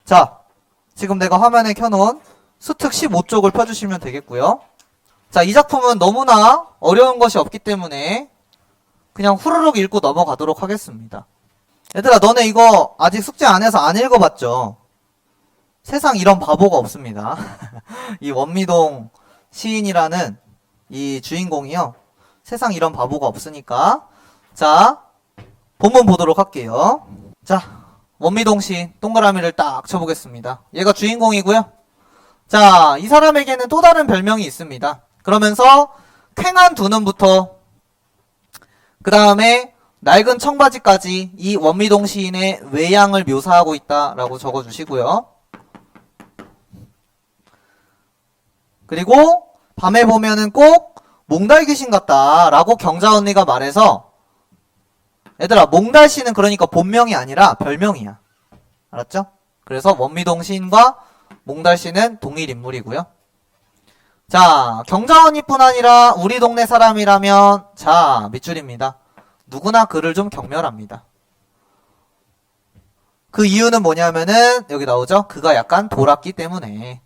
자, 지금 내가 화면에 켜놓은 수특 15쪽을 펴주시면 되겠고요. 자, 이 작품은 너무나 어려운 것이 없기 때문에 그냥 후루룩 읽고 넘어가도록 하겠습니다. 얘들아, 너네 이거 아직 숙제 안 해서 안 읽어봤죠? 세상 이런 바보가 없습니다. 이 원미동 시인이라는 이 주인공이요. 세상 이런 바보가 없으니까. 자, 본문 보도록 할게요. 자, 원미동 시인 동그라미를 딱 쳐보겠습니다. 얘가 주인공이고요. 자, 이 사람에게는 또 다른 별명이 있습니다. 그러면서 쾌한 두 눈부터 그 다음에 낡은 청바지까지 이 원미동 시인의 외양을 묘사하고 있다라고 적어주시고요. 그리고 밤에 보면은 꼭 몽달 귀신 같다라고 경자 언니가 말해서 얘들아, 몽달 씨는 그러니까 본명이 아니라 별명이야. 알았죠? 그래서 원미동 시인과 몽달 씨는 동일 인물이고요. 자, 경자 언니뿐 아니라 우리 동네 사람이라면 자, 밑줄입니다. 누구나 그를 좀 경멸합니다. 그 이유는 뭐냐면은 여기 나오죠? 그가 약간 돌았기 때문에.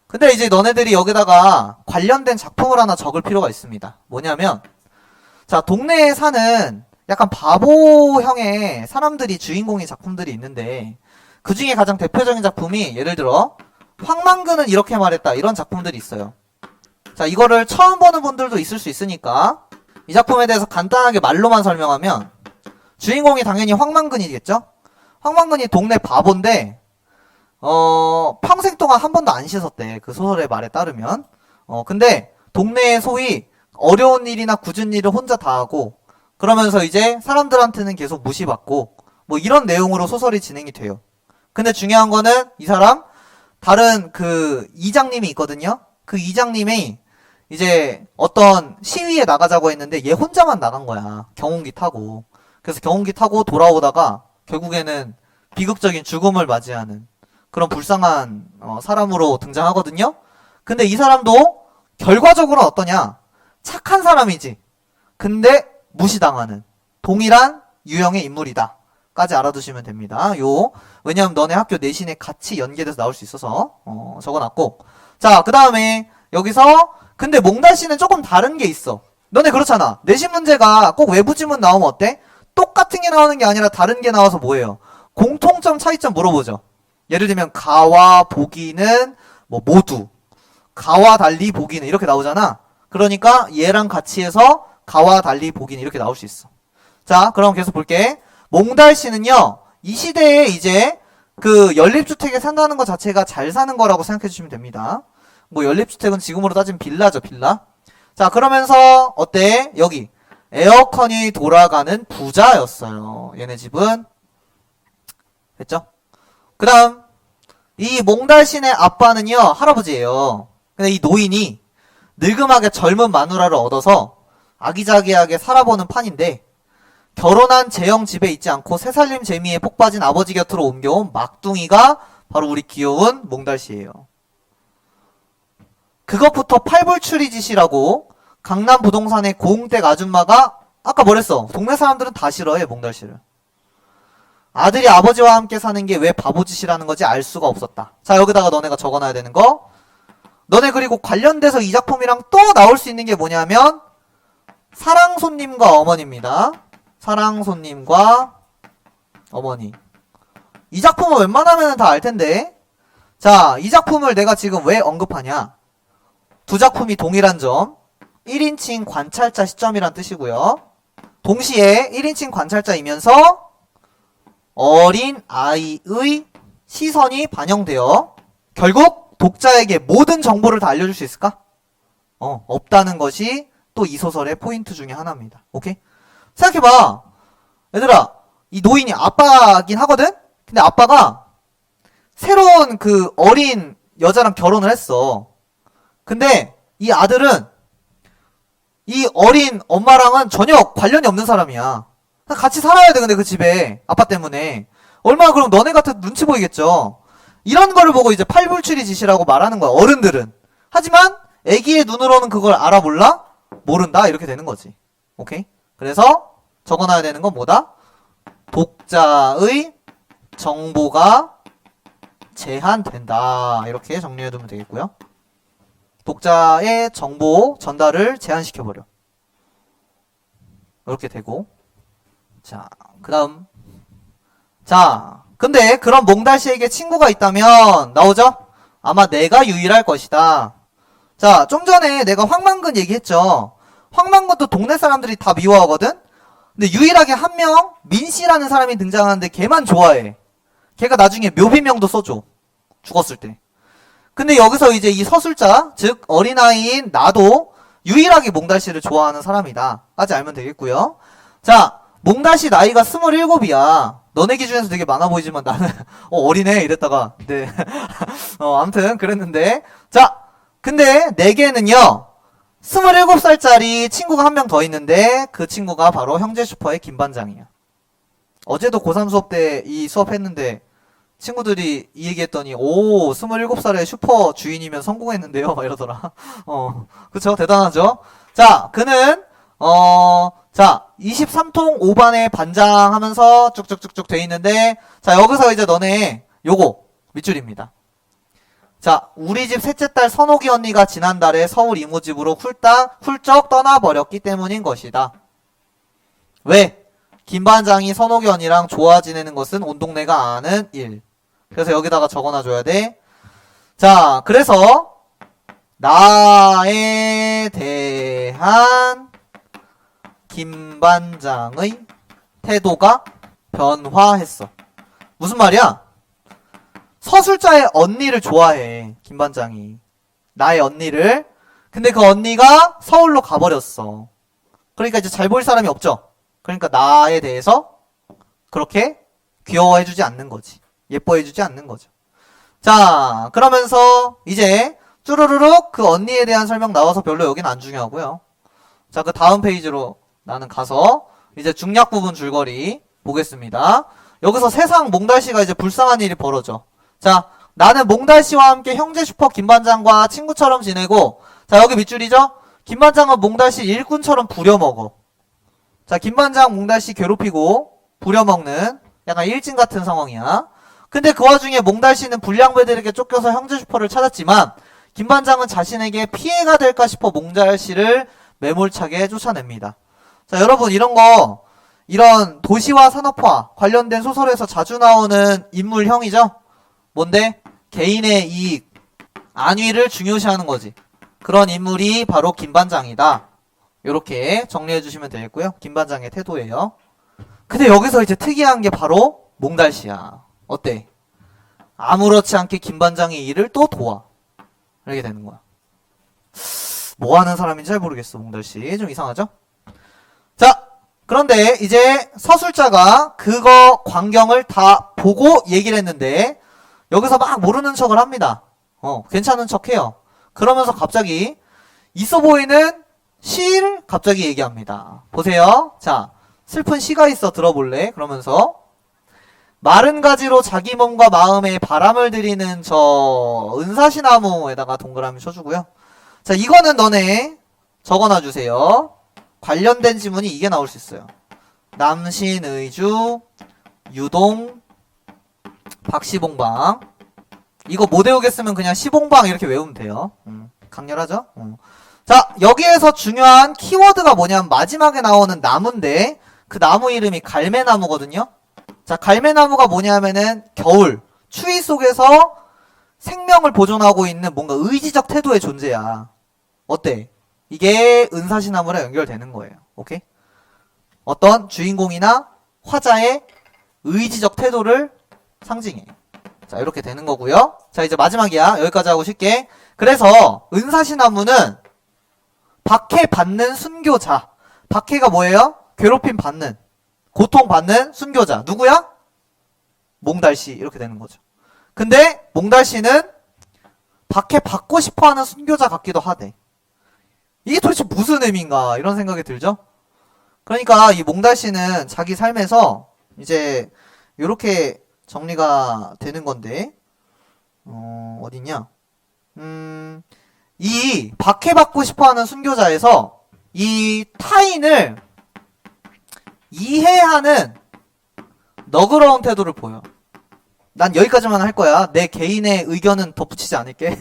근데 이제 너네들이 여기다가 관련된 작품을 하나 적을 필요가 있습니다. 뭐냐면 자, 동네에 사는 약간 바보형의 사람들이 주인공의 작품들이 있는데 그 중에 가장 대표적인 작품이 예를 들어 황만근은 이렇게 말했다 이런 작품들이 있어요. 자, 이거를 처음 보는 분들도 있을 수 있으니까 이 작품에 대해서 간단하게 말로만 설명하면 주인공이 당연히 황만근이겠죠? 황만근이 동네 바본데 평생 동안 한 번도 안 씻었대. 그 소설의 말에 따르면. 근데 동네에 소위 어려운 일이나 굳은 일을 혼자 다 하고 그러면서 이제 사람들한테는 계속 무시받고 뭐 이런 내용으로 소설이 진행이 돼요. 근데 중요한 거는 이 사람 다른 그 이장님이 있거든요. 그 이장님이 이제 어떤 시위에 나가자고 했는데 얘 혼자만 나간 거야. 경운기 타고. 그래서 경운기 타고 돌아오다가 결국에는 비극적인 죽음을 맞이하는 그런 불쌍한 사람으로 등장하거든요. 근데 이 사람도 결과적으로는 어떠냐? 착한 사람이지. 근데 무시당하는 동일한 유형의 인물이다. 까지 알아두시면 됩니다. 왜냐면 너네 학교 내신에 같이 연계돼서 나올 수 있어서 적어놨고. 자, 그 다음에 여기서 근데 몽달씨는 조금 다른 게 있어. 너네 그렇잖아. 내신 문제가 꼭 외부 지문 나오면 어때? 똑같은 게 나오는 게 아니라 다른 게 나와서 뭐예요? 공통점 차이점 물어보죠. 예를 들면 가와 보기는 뭐 모두, 가와 달리 보기는 이렇게 나오잖아. 그러니까 얘랑 같이 해서 가와 달리 보기는 이렇게 나올 수 있어. 자, 그럼 계속 볼게. 몽달씨는요, 이 시대에 이제 그 연립주택에 산다는 것 자체가 잘 사는 거라고 생각해 주시면 됩니다. 뭐 연립주택은 지금으로 따지면 빌라죠, 빌라. 자, 그러면서 어때? 여기 에어컨이 돌아가는 부자였어요. 얘네 집은. 됐죠? 그 다음 이 몽달신의 아빠는요, 할아버지예요. 근데 이 노인이 늙음하게 젊은 마누라를 얻어서 아기자기하게 살아보는 판인데 결혼한 재형 집에 있지 않고 새살림 재미에 폭빠진 아버지 곁으로 옮겨온 막둥이가 바로 우리 귀여운 몽달씨예요. 그것부터 팔불출이짓이라고 강남 부동산의 고흥댁 아줌마가 아까 뭐랬어? 동네 사람들은 다 싫어해, 몽달씨를. 아들이 아버지와 함께 사는 게 왜 바보짓이라는 거지 알 수가 없었다. 자, 여기다가 너네가 적어놔야 되는 거. 너네 그리고 관련돼서 이 작품이랑 또 나올 수 있는 게 뭐냐면 사랑손님과 어머니입니다. 사랑손님과 어머니. 이 작품은 웬만하면 다 알 텐데. 자, 이 작품을 내가 지금 왜 언급하냐? 두 작품이 동일한 점. 1인칭 관찰자 시점이란 뜻이고요. 동시에 1인칭 관찰자이면서 어린 아이의 시선이 반영되어 결국 독자에게 모든 정보를 다 알려줄 수 있을까? 없다는 것이 또 이 소설의 포인트 중에 하나입니다. 오케이? 생각해봐. 얘들아, 이 노인이 아빠긴 하거든? 근데 아빠가 새로운 그 어린 여자랑 결혼을 했어. 근데 이 아들은 이 어린 엄마랑은 전혀 관련이 없는 사람이야. 같이 살아야 돼, 근데 그 집에. 아빠 때문에. 얼마나 그럼 너네 같은 눈치 보이겠죠? 이런 거를 보고 이제 팔불출이 짓이라고 말하는 거야, 어른들은. 하지만 애기의 눈으로는 그걸 알아 몰라? 모른다? 이렇게 되는 거지. 오케이? 그래서 적어놔야 되는 건 뭐다? 독자의 정보가 제한된다. 이렇게 정리해두면 되겠고요. 독자의 정보 전달을 제한시켜버려. 이렇게 되고. 자, 그 다음. 자, 근데 그런 몽달씨에게 친구가 있다면 나오죠? 아마 내가 유일할 것이다. 자, 좀 전에 내가 황만근 얘기했죠. 황만근도 동네 사람들이 다 미워하거든? 근데 유일하게 한 명, 민씨라는 사람이 등장하는데 걔만 좋아해. 걔가 나중에 묘비명도 써줘. 죽었을 때. 근데 여기서 이제 이 서술자, 즉 어린아이인 나도 유일하게 몽달씨를 좋아하는 사람이다. 까지 알면 되겠고요. 자, 몽달씨 나이가 27이야. 너네 기준에서 되게 많아 보이지만 나는 어리네 이랬다가 네. 아무튼 그랬는데 자, 근데 내게는요 27살짜리 친구가 한 명 더 있는데 그 친구가 바로 형제 슈퍼의 김반장이야. 어제도 고3 수업 때 이 수업 했는데 친구들이 이 얘기했더니 오 27살의 슈퍼 주인이면 성공했는데요 막 이러더라. 그쵸, 대단하죠. 자, 그는 자 23통 5반에 반장하면서 쭉쭉쭉쭉 돼 있는데 자 여기서 이제 너네 요거 밑줄입니다. 자, 우리 집 셋째 딸 선옥이 언니가 지난달에 서울 이모집으로 훌쩍 떠나버렸기 때문인 것이다. 왜? 김반장이 선옥이 언니랑 좋아 지내는 것은 온 동네가 아는 일. 그래서 여기다가 적어놔줘야 돼. 자, 그래서 나에 대한 김반장의 태도가 변화했어. 무슨 말이야? 서술자의 언니를 좋아해, 김반장이. 나의 언니를. 근데 그 언니가 서울로 가버렸어. 그러니까 이제 잘 보일 사람이 없죠. 그러니까 나에 대해서 그렇게 귀여워해주지 않는 거지. 예뻐해주지 않는 거죠. 자, 그러면서 이제 쭈루루룩 그 언니에 대한 설명 나와서 별로 여긴 안 중요하고요. 자, 그 다음 페이지로 나는 가서 이제 중략 부분 줄거리 보겠습니다. 여기서 세상 몽달씨가 이제 불쌍한 일이 벌어져. 자, 나는 몽달씨와 함께 형제 슈퍼 김반장과 친구처럼 지내고, 자, 여기 밑줄이죠? 김반장은 몽달씨 일꾼처럼 부려먹어. 자, 김반장 몽달씨 괴롭히고 부려먹는 약간 일진 같은 상황이야. 근데 그 와중에 몽달씨는 불량배들에게 쫓겨서 형제 슈퍼를 찾았지만 김반장은 자신에게 피해가 될까 싶어 몽달씨를 매몰차게 쫓아냅니다. 자, 여러분 이런 도시와 산업화 관련된 소설에서 자주 나오는 인물형이죠? 뭔데? 개인의 이익, 안위를 중요시하는 거지. 그런 인물이 바로 김반장이다. 요렇게 정리해 주시면 되겠고요. 김반장의 태도예요. 근데 여기서 이제 특이한 게 바로 몽달씨야. 어때? 아무렇지 않게 김반장의 일을 또 도와. 이렇게 되는 거야. 뭐 하는 사람인지 잘 모르겠어, 몽달씨. 좀 이상하죠? 자, 그런데 이제 서술자가 그거 광경을 다 보고 얘기를 했는데 여기서 막 모르는 척을 합니다. 괜찮은 척 해요. 그러면서 갑자기 있어 보이는 시를 갑자기 얘기합니다. 보세요. 자, 슬픈 시가 있어 들어볼래? 그러면서 마른 가지로 자기 몸과 마음에 바람을 들이는 저 은사시나무에다가 동그라미 쳐주고요. 자, 이거는 너네 적어놔주세요. 관련된 지문이 이게 나올 수 있어요. 남신의주, 유동, 박시봉방. 이거 못 외우겠으면 그냥 시봉방 이렇게 외우면 돼요. 강렬하죠? 자, 여기에서 중요한 키워드가 뭐냐면 마지막에 나오는 나무인데 그 나무 이름이 갈매나무거든요. 자, 갈매나무가 뭐냐면은 겨울, 추위 속에서 생명을 보존하고 있는 뭔가 의지적 태도의 존재야. 어때? 이게 은사시나무랑 연결되는 거예요. 오케이? 어떤 주인공이나 화자의 의지적 태도를 상징해. 자, 이렇게 되는 거고요. 자, 이제 마지막이야. 여기까지 하고 쉽게. 그래서 은사시나무는 박해받는 순교자. 박해가 뭐예요? 괴롭힘 받는, 고통받는 순교자. 누구야? 몽달씨. 이렇게 되는 거죠. 근데 몽달씨는 박해받고 싶어하는 순교자 같기도 하대. 이게 도대체 무슨 의미인가 이런 생각이 들죠? 그러니까 이 몽달씨는 자기 삶에서 이제 이렇게 정리가 되는 건데 어딨냐? 이 박해받고 싶어하는 순교자에서 이 타인을 이해하는 너그러운 태도를 보여. 난 여기까지만 할 거야. 내 개인의 의견은 덧붙이지 않을게.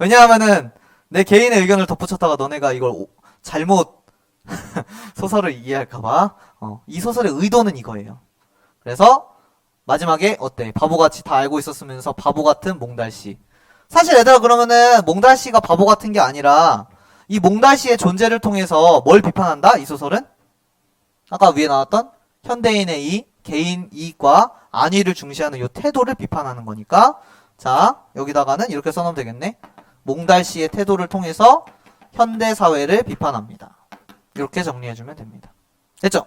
왜냐하면은 내 개인의 의견을 덧붙였다가 너네가 이걸 잘못 소설을 이해할까봐. 이 소설의 의도는 이거예요. 그래서 마지막에 어때? 바보같이 다 알고 있었으면서 바보같은 몽달씨. 사실 얘들아 그러면은 몽달씨가 바보 같은 게 아니라 이 몽달씨의 존재를 통해서 뭘 비판한다? 이 소설은? 아까 위에 나왔던 현대인의 이 개인 이익과 안위를 중시하는 이 태도를 비판하는 거니까 자 여기다가는 이렇게 써놓으면 되겠네. 몽달씨의 태도를 통해서 현대사회를 비판합니다. 이렇게 정리해주면 됩니다. 됐죠?